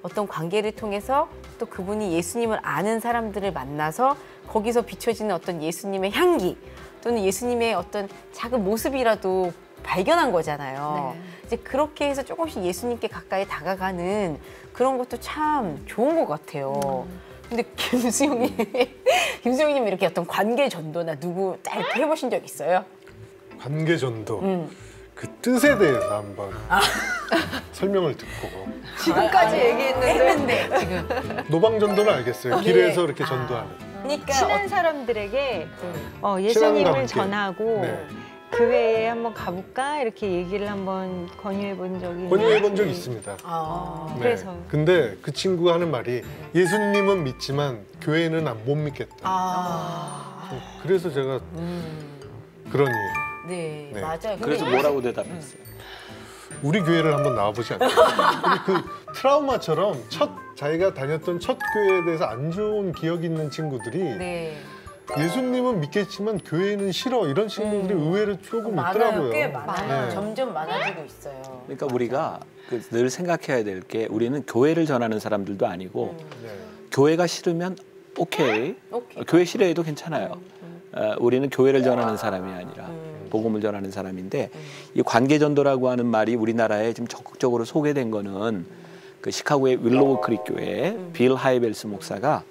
어떤 관계를 통해서 또 그분이 예수님을 아는 사람들을 만나서 거기서 비춰지는 어떤 예수님의 향기 또는 예수님의 어떤 작은 모습이라도 발견한 거잖아요. 이제 그렇게 해서 조금씩 예수님께 가까이 다가가는 그런 것도 참 좋은 것 같아요. 근데 김수영님 이렇게 어떤 관계 전도나 누구 딱 이렇게 해보신 적 있어요? 관계 전도. 그 뜻에 대해서 한번 설명을 듣고 지금까지 얘기했는데 지금 노방 전도는 알겠어요. 길에서 이렇게 전도하는. 그러니까 친한 사람들에게 친함과 예수님을 함께. 전하고 네. 교회에 한번 가볼까 이렇게 얘기를 한번 권유해 본 적이 권유해 본 적이 있습니다. 네. 네. 그래서 근데 그 친구가 하는 말이 예수님은 믿지만 교회는 못 믿겠다. 그래서 제가 그러니 네, 네. 맞아요. 그래서 뭐라고 대답했어요? 우리 교회를 한번 나와보지 않을까? 우리 그 트라우마처럼 자기가 다녔던 첫 교회에 대해서 안 좋은 기억이 있는 친구들이 네. 예수님은 믿겠지만 교회는 싫어 이런 친구들이 의외로 조금 많아요. 있더라고요. 꽤 많아요. 네. 점점 많아지고 있어요. 그러니까 우리가 늘 생각해야 될 게 우리는 교회를 전하는 사람들도 아니고 네. 교회가 싫으면 오케이. 교회 싫어해도 괜찮아요. 우리는 교회를 전하는 사람이 아니라 복음을 전하는 사람인데 이 관계전도라고 하는 말이 우리나라에 지금 적극적으로 소개된 거는 그 시카고의 윌로우 크릭 교회 빌 하이벨스 목사가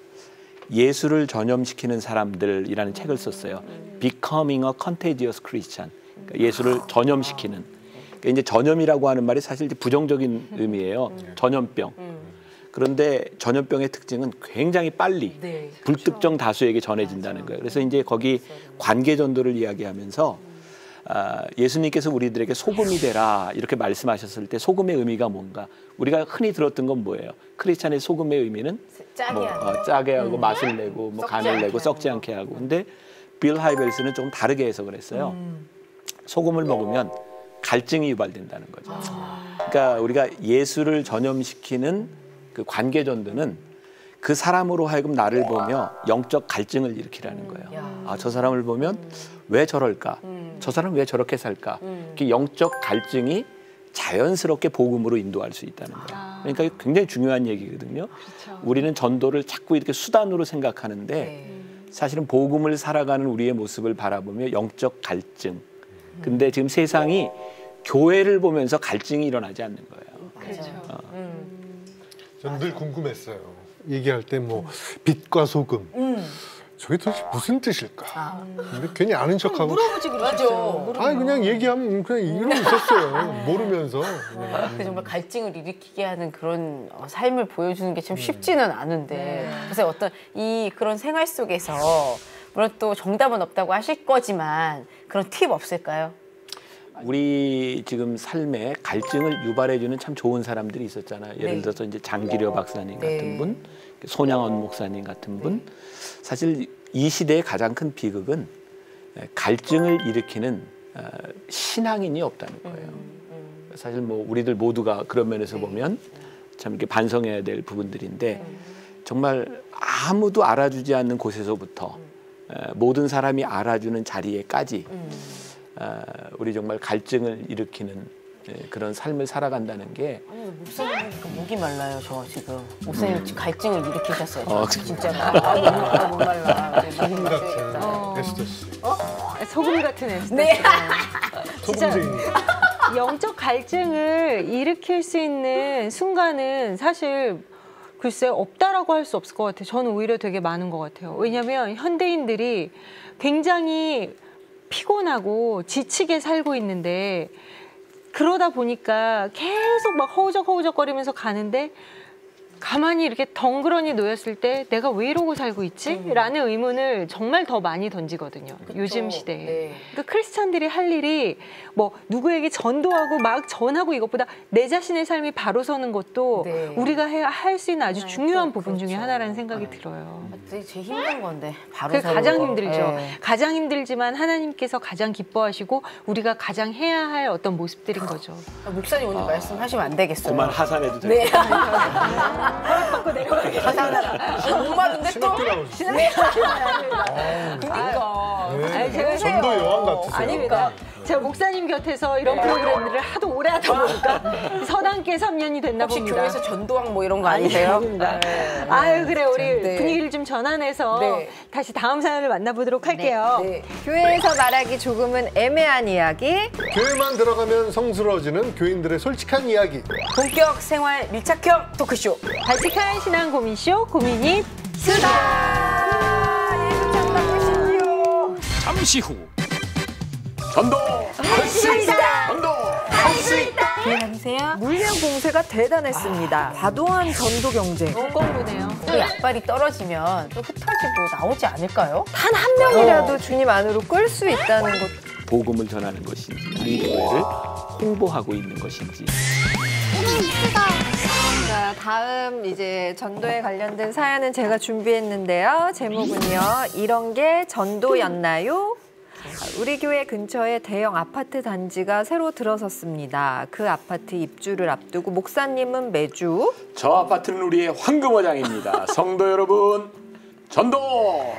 예수를 전염시키는 사람들이라는 책을 썼어요. Becoming a Contagious Christian. 그러니까 예수를 전염시키는. 그러니까 이제 전염이라고 하는 말이 사실 이제 부정적인 의미예요. 전염병. 그런데 전염병의 특징은 굉장히 빨리 불특정 다수에게 전해진다는 거예요. 그래서 이제 거기 관계 전도를 이야기하면서 예수님께서 우리들에게 소금이 되라 이렇게 말씀하셨을 때 소금의 의미가 뭔가 우리가 흔히 들었던 건 뭐예요? 크리스찬의 소금의 의미는 짜게 하고 맛을 내고 뭐 간을 내고 썩지 않게 하고. 근데 빌 하이벨스는 조금 다르게 해석을 했어요. 소금을 먹으면 갈증이 유발된다는 거죠. 그러니까 우리가 예수를 전염시키는 그 관계 전도는 그 사람으로 하여금 나를 보며 영적 갈증을 일으키라는 거예요. 아, 저 사람을 보면 왜 저럴까? 저 사람은 왜 저렇게 살까? 그 영적 갈증이 자연스럽게 복음으로 인도할 수 있다는 거예요. 그러니까 굉장히 중요한 얘기거든요. 그렇죠. 우리는 전도를 자꾸 이렇게 수단으로 생각하는데 사실은 복음을 살아가는 우리의 모습을 바라보며 영적 갈증. 근데 지금 세상이 교회를 보면서 갈증이 일어나지 않는 거예요. 그렇죠. 저는 늘 궁금했어요. 얘기할 때 뭐 빛과 소금. 저게 도대체 무슨 뜻일까? 근데 괜히 아는 척하고. 물어보지 그러죠. 아니 그냥 얘기하면 그냥 이러고 있었어요. 모르면서. 근데 정말 갈증을 일으키게 하는 그런 삶을 보여주는 게 참 쉽지는 않은데 그래서 어떤 그런 생활 속에서 물론 또 정답은 없다고 하실 거지만 그런 팁 없을까요? 우리 지금 삶에 갈증을 유발해주는 참 좋은 사람들이 있었잖아요. 예를 들어서 이제 장기려 박사님 같은 분, 손양원 목사님 같은 분. 사실 이 시대의 가장 큰 비극은 갈증을 일으키는 신앙인이 없다는 거예요. 사실 뭐 우리들 모두가 그런 면에서 보면 참 이렇게 반성해야 될 부분들인데 정말 아무도 알아주지 않는 곳에서부터 모든 사람이 알아주는 자리에까지 우리 정말 갈증을 일으키는 그런 삶을 살아간다는 게. 아니 목사님 목이 말라요. 저 지금 목사님 갈증을 일으키셨어요. 진짜 못 말라. 소금 같은 에스더 씨. 소금 같은 에스더. 네. 소금쟁이. 영적 갈증을 일으킬 수 있는 순간은 사실 글쎄 없다라고 할 수 없을 것 같아요. 저는 오히려 되게 많은 것 같아요. 왜냐하면 현대인들이 굉장히 피곤하고 지치게 살고 있는데 그러다 보니까 계속 막 허우적허우적거리면서 가는데 가만히 이렇게 덩그러니 놓였을 때 내가 왜 이러고 살고 있지? 라는 의문을 정말 더 많이 던지거든요. 그쵸. 요즘 시대에. 그러니까 크리스찬들이 할 일이 뭐 누구에게 전도하고 막 전하고 이것보다 내 자신의 삶이 바로 서는 것도 우리가 할 수 있는 아주 중요한 부분 중에 하나라는 생각이 들어요. 되게 제일 힘든 건데 바로 그게 가장 힘들죠. 가장 힘들지만 하나님께서 가장 기뻐하시고 우리가 가장 해야 할 어떤 모습들인 거죠. 목사님 오늘 말씀하시면 안 되겠어요. 그만 하산해도 돼요. 네. 허락받고 내려가게. 하산하라. 목마른데 또? 그러니까. 네. 전도 여왕 같으세요. 아닙니다. 제가 목사님 곁에서 이런 프로그램들을 하도 오래 하다 보니까 서당계 3년이 됐나 혹시 봅니다. 교회에서 전도왕 뭐 이런 거 아니세요? 아닙니다. 아유 그래 우리 네. 분위기를 좀 전환해서 네. 다시 다음 사연을 만나보도록 할게요. 네. 교회에서 말하기 조금은 애매한 이야기. 교회만 들어가면 성스러워지는 교인들의 솔직한 이야기. 본격 생활 밀착형 토크쇼. 발칙한 신앙 고민쇼 고민이 수다. 예수 참담하시오. 잠시 후 전도 할 수 있다. 전도 할 수 있다. 안녕하세요. 물량 공세가 대단했습니다. 과도한 전도 경쟁. 꽁꽁부네요. 또 약발이 떨어지면 또 흩어지고 나오지 않을까요? 단 한 명이라도 주님 안으로 끌 수 있다는 것. 복음을 전하는 것인지 우리 교회를 홍보하고 있는 것인지. 자, 다음 이제 전도에 관련된 사연은 제가 준비했는데요. 제목은요. 이런 게 전도였나요? 우리 교회 근처에 대형 아파트 단지가 새로 들어섰습니다. 그 아파트 입주를 앞두고 목사님은 매주 저 아파트는 우리의 황금어장입니다. 성도 여러분, 전도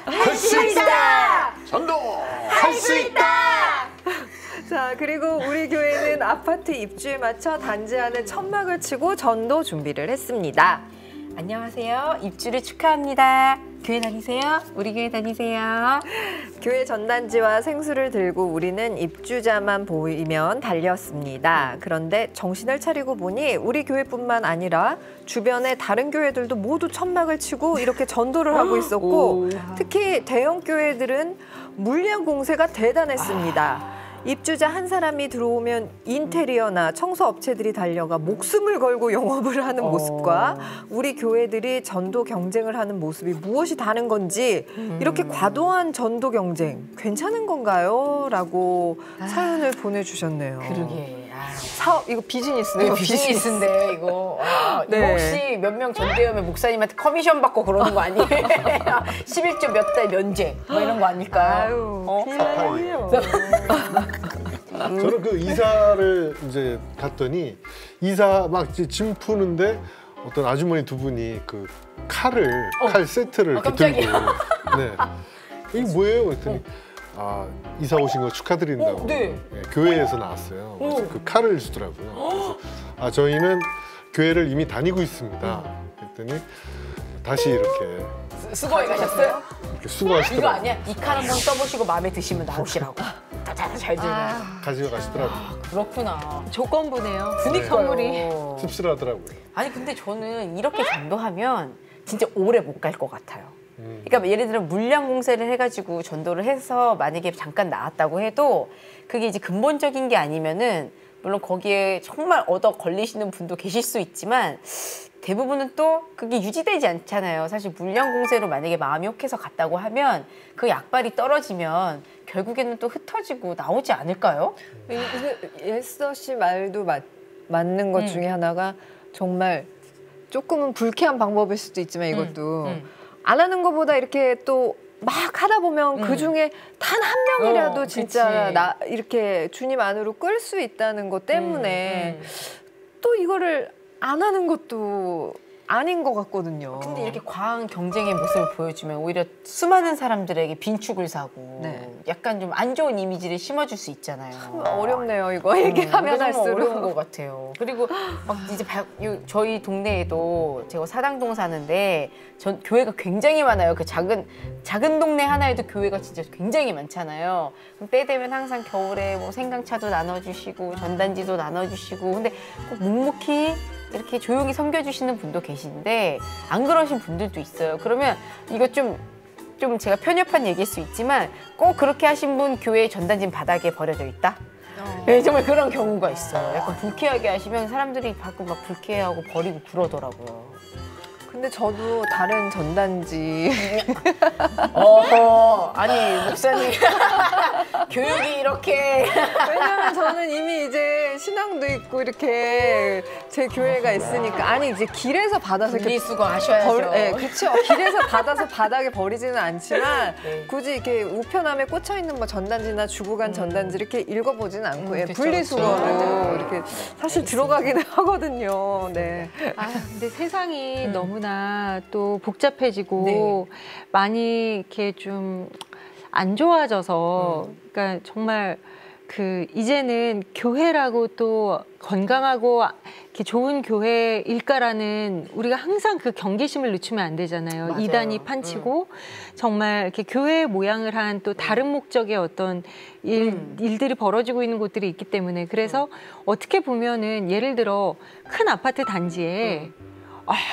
할 수 있다. 전도 할 수 있다. 자, 그리고 우리 교회는 아파트 입주에 맞춰 단지 안에 천막을 치고 전도 준비를 했습니다. 안녕하세요. 입주를 축하합니다. 교회 다니세요? 우리 교회 다니세요? 교회 전단지와 생수를 들고 우리는 입주자만 보이면 달렸습니다. 그런데 정신을 차리고 보니 우리 교회뿐만 아니라 주변의 다른 교회들도 모두 천막을 치고 이렇게 전도를 하고 있었고 특히 대형 교회들은 물량 공세가 대단했습니다. 입주자 한 사람이 들어오면 인테리어나 청소 업체들이 달려가 목숨을 걸고 영업을 하는 모습과 우리 교회들이 전도 경쟁을 하는 모습이 무엇이 다른 건지 이렇게 과도한 전도 경쟁 괜찮은 건가요? 라고 사연을 보내주셨네요. 그러게. 사업 이거 비즈니스네요. 비즈니스인데 이거. 네. 이거 혹시 몇 명 전대하면 목사님한테 커미션 받고 그러는 거 아니에요? 11조 몇 달 면제 뭐 이런 거 아닐까요? 저는 그 이사를 이제 갔더니 이사 막 이제 짐 푸는데 어떤 아주머니 두 분이 그 칼 세트를 이렇게 들고 네. 이게 뭐예요? 그랬더니 아 이사 오신 거 축하드린다고 네. 네, 교회에서 나왔어요. 그래서 그 칼을 주더라고요. 그래서 아 저희는 교회를 이미 다니고 있습니다. 그랬더니 다시 이렇게 수고해 가셨어요? 이렇게 수고하시더라고요. 이거 아니야? 이 칼 한번 써보시고 마음에 드시면 나오시라고. 잘 들면. 가지고 가시더라고요. 그렇구나. 조건부네요. 그니까요. 선물이. 씁쓸하더라고요. 아니 근데 저는 이렇게 전도하면 진짜 오래 못 갈 것 같아요. 그러니까 예를 들어 물량 공세를 해가지고 전도를 해서 만약에 잠깐 나왔다고 해도 그게 이제 근본적인 게 아니면은 물론 거기에 정말 얻어 걸리시는 분도 계실 수 있지만 대부분은 또 그게 유지되지 않잖아요. 사실 물량 공세로 만약에 마음이 혹해서 갔다고 하면 그 약발이 떨어지면 결국에는 또 흩어지고 나오지 않을까요? 예서 씨 말도 맞는 것 중에 하나가 정말 조금은 불쾌한 방법일 수도 있지만 이것도 안 하는 것보다 이렇게 또 막 하다 보면 그 중에 단 한 명이라도 진짜 그치. 나 이렇게 주님 안으로 끌 수 있다는 것 때문에 또 이거를 안 하는 것도 아닌 것 같거든요. 근데 이렇게 과한 경쟁의 모습을 보여주면 오히려 수많은 사람들에게 빈축을 사고 네. 약간 좀 안 좋은 이미지를 심어줄 수 있잖아요. 어렵네요 이거 얘기하면 정말 할수록. 어려운 것 같아요. 그리고 막 이제 저희 동네에도 제가 사당동 사는데 교회가 굉장히 많아요. 그 작은 동네 하나에도 교회가 진짜 굉장히 많잖아요. 그럼 때 되면 항상 겨울에 뭐 생강차도 나눠주시고 전단지도 나눠주시고 근데 꼭 묵묵히 이렇게 조용히 섬겨주시는 분도 계신데 안 그러신 분들도 있어요. 그러면 이거 좀 제가 편협한 얘기일 수 있지만 꼭 그렇게 하신 분 교회 전단지 바닥에 버려져 있다? 네, 정말 그런 경우가 있어요. 약간 불쾌하게 하시면 사람들이 가끔 막 불쾌해하고 버리고 그러더라고요. 근데 저도 다른 전단지 아니 목사님 교육이 이렇게 왜냐면 저는 이미 이제 신앙도 있고 이렇게 제 교회가 있으니까 아니 이제 길에서 받아서 이렇게 분리수거 하셔야죠. 네, 그렇죠. 길에서 받아서 바닥에 버리지는 않지만 네. 굳이 이렇게 우편함에 꽂혀 있는 뭐 전단지나 주고 간 전단지 이렇게 읽어보지는 않고 예, 그쵸, 분리수거로 그쵸. 이렇게 사실 들어가기는 하거든요. 네. 아, 근데 세상이 너무나 또 복잡해지고 네. 많이 이렇게 좀 안 좋아져서 그러니까 정말 그 이제는 교회라고 또 건강하고 이렇게 좋은 교회일까라는 우리가 항상 그 경계심을 늦추면 안 되잖아요. 맞아요. 이단이 판치고 정말 이렇게 교회 모양을 한 또 다른 목적의 어떤 일들이 벌어지고 있는 곳들이 있기 때문에 그래서 어떻게 보면은 예를 들어 큰 아파트 단지에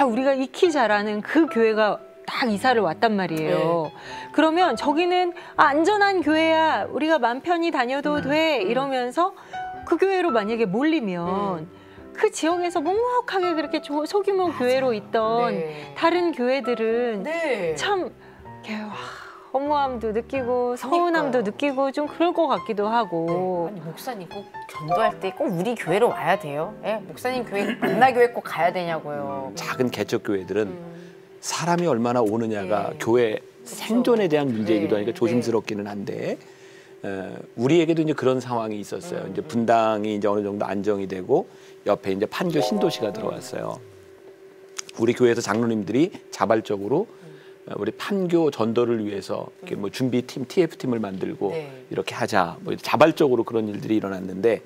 우리가 익히 잘하는 그 교회가 딱 이사를 왔단 말이에요. 그러면 저기는 안전한 교회야. 우리가 맘 편히 다녀도 돼. 이러면서 그 교회로 만약에 몰리면 그 지역에서 묵묵하게 그렇게 소규모 교회로 있던 네. 다른 교회들은 네. 참 이렇게 허무함도 느끼고 서운함도 느끼고 좀 그럴 것 같기도 하고. 아니 목사님 꼭 전도할 때 꼭 우리 교회로 와야 돼요. 예? 목사님 교회 만나교회 꼭 가야 되냐고요. 작은 개척 교회들은 사람이 얼마나 오느냐가 교회 생존에 대한 문제이기도 하니까 조심스럽기는 한데 우리에게도 이제 그런 상황이 있었어요. 이제 분당이 이제 어느 정도 안정이 되고 옆에 이제 판교 신도시가 들어왔어요. 우리 교회에서 장로님들이 자발적으로 우리 판교 전도를 위해서 이렇게 뭐 준비팀, TF팀을 만들고 네. 이렇게 하자. 뭐 자발적으로 그런 일들이 일어났는데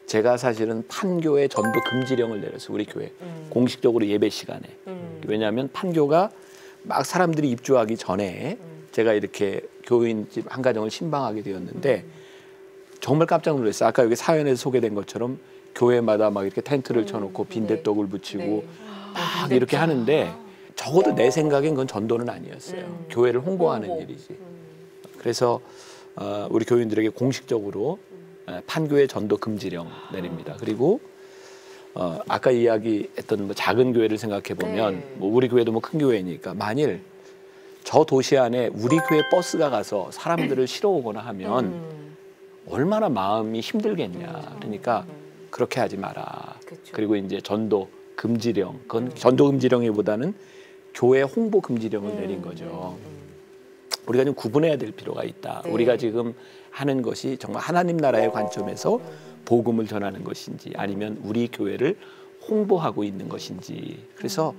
제가 사실은 판교에 전도 금지령을 내렸어요. 우리 교회 공식적으로 예배 시간에. 왜냐하면 판교가 막 사람들이 입주하기 전에 제가 이렇게 교인 집 한 가정을 신방하게 되었는데 정말 깜짝 놀랐어요. 아까 여기 사연에서 소개된 것처럼 교회마다 막 이렇게 텐트를 쳐놓고 빈대떡을 붙이고 막 이렇게 하는데 적어도 내 생각엔 그건 전도는 아니었어요. 교회를 홍보하는 일이지. 그래서 우리 교인들에게 공식적으로 판교의 전도 금지령 내립니다. 그리고 아까 이야기했던 뭐 작은 교회를 생각해 보면 뭐 우리 교회도 뭐 큰 교회니까 만일 저 도시 안에 우리 교회 버스가 가서 사람들을 실어오거나 하면 얼마나 마음이 힘들겠냐. 그러니까 그렇게 하지 마라. 그쵸. 그리고 이제 전도 금지령, 그건 전도 금지령이보다는 교회 홍보 금지령을 내린 거죠. 우리가 좀 구분해야 될 필요가 있다. 네. 우리가 지금 하는 것이 정말 하나님 나라의 관점에서 복음을 전하는 것인지 아니면 우리 교회를 홍보하고 있는 것인지. 그래서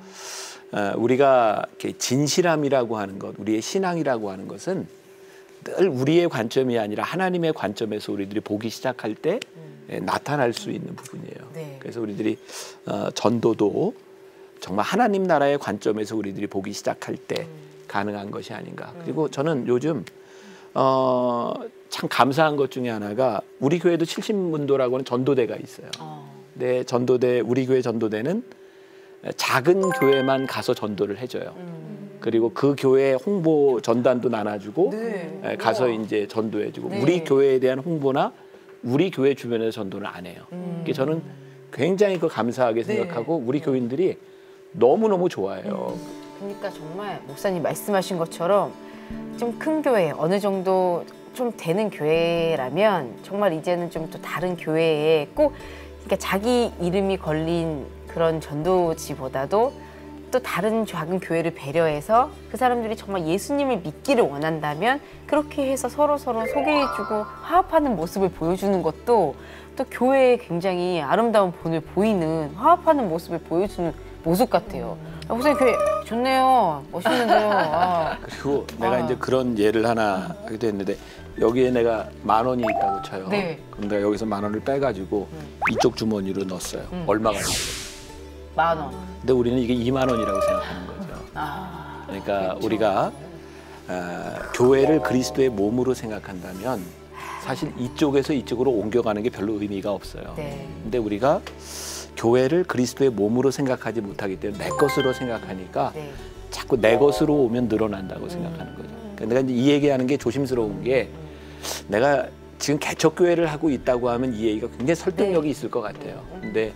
우리가 이렇게 진실함이라고 하는 것, 우리의 신앙이라고 하는 것은 늘 우리의 관점이 아니라 하나님의 관점에서 우리들이 보기 시작할 때 나타날 수 있는 부분이에요. 네. 그래서 우리들이 전도도 정말 하나님 나라의 관점에서 우리들이 보기 시작할 때 가능한 것이 아닌가. 그리고 저는 요즘 참 감사한 것 중에 하나가 우리 교회도 70문도라고 하는 전도대가 있어요. 네, 전도대, 우리 교회 전도대는 작은 교회만 가서 전도를 해줘요. 그리고 그 교회 홍보 전단도 나눠주고 네. 가서 우와. 이제 전도해주고 네. 우리 교회에 대한 홍보나 우리 교회 주변에서 전도는 안 해요. 그게 저는 굉장히 그 감사하게 생각하고 우리 교인들이 너무너무 좋아해요. 그러니까 정말 목사님 말씀하신 것처럼 좀 큰 교회, 어느 정도 좀 되는 교회라면 정말 이제는 좀 또 다른 교회에 꼭 그러니까 자기 이름이 걸린 그런 전도지보다도 또 다른 작은 교회를 배려해서 그 사람들이 정말 예수님을 믿기를 원한다면 그렇게 해서 서로 소개해주고 화합하는 모습을 보여주는 것도 또 교회에 굉장히 아름다운 본을 보이는 화합하는 모습을 보여주는 모습 같아요. 목사님 교회 좋네요. 멋있는데요. 아. 그리고 내가 이제 그런 예를 하나 하기도 했는데 여기에 내가 10,000원이 있다고 쳐요. 네. 그럼 내가 여기서 10,000원을 빼가지고 이쪽 주머니로 넣었어요. 얼마가 있어요? 10,000원. 근데 우리는 이게 20,000원이라고 생각하는 거죠. 아. 그러니까 그렇죠. 우리가 교회를 그리스도의 몸으로 생각한다면 사실 이쪽에서 이쪽으로 옮겨가는 게 별로 의미가 없어요. 네. 근데 우리가 교회를 그리스도의 몸으로 생각하지 못하기 때문에 내 것으로 생각하니까 네. 자꾸 내 것으로 오면 늘어난다고 생각하는 거죠. 그러니까 내가 이제 이 얘기하는 게 조심스러운 게 내가 지금 개척교회를 하고 있다고 하면 이 얘기가 굉장히 설득력이 있을 것 같아요. 근데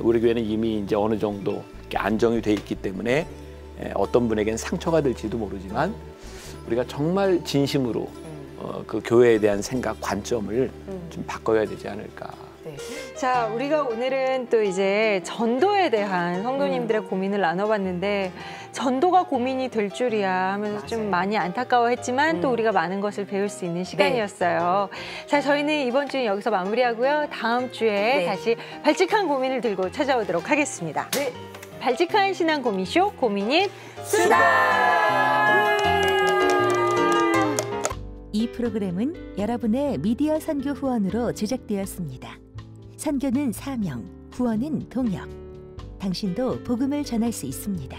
우리 교회는 이미 이제 어느 정도 이렇게 안정이 돼 있기 때문에 어떤 분에게는 상처가 될지도 모르지만 우리가 정말 진심으로 그 교회에 대한 생각, 관점을 좀 바꿔야 되지 않을까. 네. 자, 우리가 오늘은 또 이제 전도에 대한 성도님들의 고민을 나눠봤는데 전도가 고민이 될 줄이야 하면서 좀 많이 안타까워했지만 또 우리가 많은 것을 배울 수 있는 시간이었어요. 자, 저희는 이번 주는 여기서 마무리하고요. 다음 주에 다시 발칙한 고민을 들고 찾아오도록 하겠습니다. 네. 발칙한 신앙 고민쇼 고민인 수다! 이 프로그램은 여러분의 미디어 선교 후원으로 제작되었습니다. 선교는 사명, 후원은 동역. 당신도 복음을 전할 수 있습니다.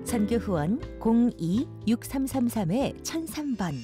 선교 후원 02-6333-1003번.